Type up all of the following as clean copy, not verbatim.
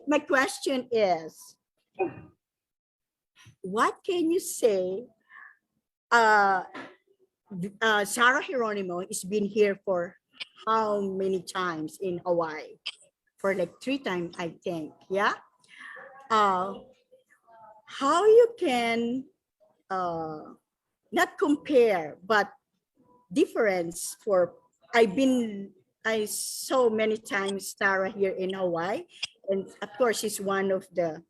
my question is, what can you say? Sarah Geronimo has been here for how many times in Hawaii? For like 3 times, I think. Yeah. How you can not compare, but difference for I saw many times Sarah here in Hawaii, and of course she's one of the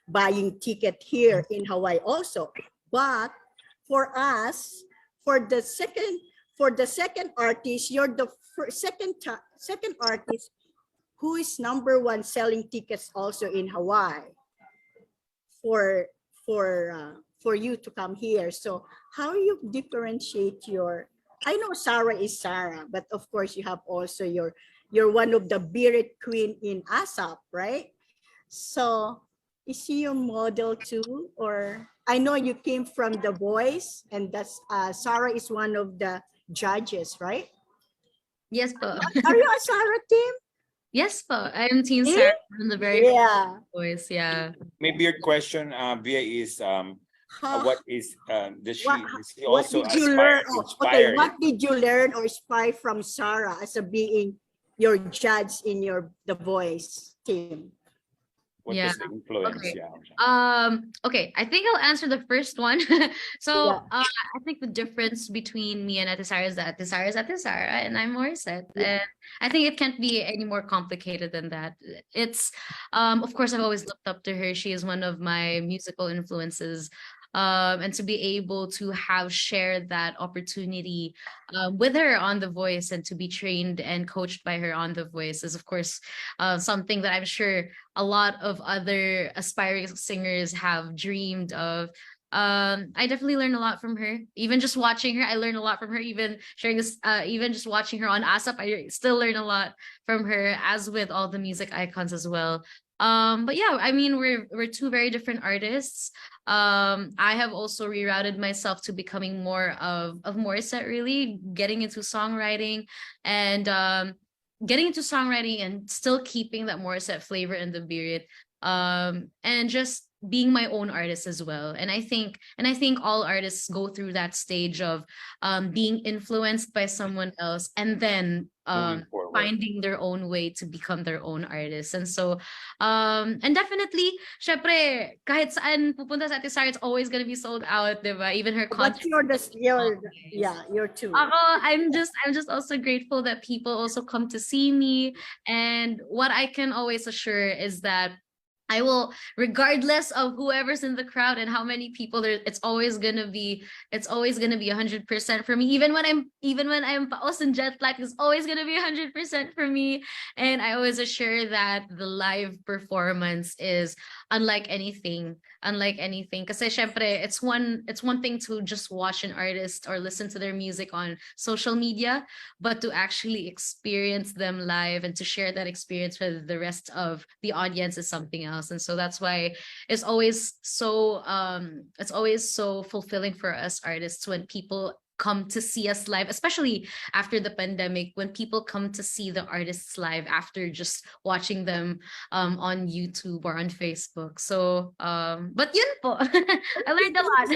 buying ticket here in Hawaii also. But for us, for the second artist, you're the second artist who is #1 selling tickets also in Hawaii for you to come here. So how you differentiate your? I know Sarah is Sarah, but of course you have also you're one of the bearded queen in ASAP, right? So is she your model too? Or I know you came from The Voice, and that's Sarah is one of the judges, right? Yes, po. Are you a Sarah team? Yes, po. I'm Team Sarah from the very first Voice. Yeah. Maybe your question, Via, is what is does she what also did you learn? Okay, inspire? what did you learn or inspire from Sarah as a being your judge in The Voice team? What was the influence? Okay. Yeah. Okay, I think I'll answer the first one. So I think the difference between me and Ate Sarah is that Ate Sarah is Ate Sarah and I'm Morissette. And I think it can't be any more complicated than that. It's of course I've always looked up to her. She is one of my musical influences. And to be able to have shared that opportunity with her on The Voice and to be trained and coached by her on The Voice is, of course, something that I'm sure a lot of other aspiring singers have dreamed of. I definitely learned a lot from her. Even just watching her, I learned a lot from her. Even sharing this, even just watching her on ASAP, I still learn a lot from her, as with all the music icons as well. But yeah, I mean, we're two very different artists. I have also rerouted myself to becoming more of Morissette, really getting into songwriting and still keeping that Morissette flavor in the beard. And just being my own artist as well. And I think all artists go through that stage of being influenced by someone else and then finding their own way to become their own artist. And so and definitely syempre kahit saan pupunta sa Ate Sarah, it's always gonna be sold out, diba? Even her But concert. you're too. I'm just also grateful that people also come to see me. And what I can always assure is that I will, regardless of whoever's in the crowd and how many people there, it's always gonna be 100% for me. Even when I'm paos and jet lag, it's always gonna be 100% for me. And I always assure that the live performance is unlike anything. Kasi syempre, it's one thing to just watch an artist or listen to their music on social media, but to actually experience them live and to share that experience with the rest of the audience is something else. And so that's why it's always so fulfilling for us artists when people come to see us live, especially after the pandemic, when people come to see the artists live after just watching them on YouTube or on Facebook. So but yun po. I learned a lot.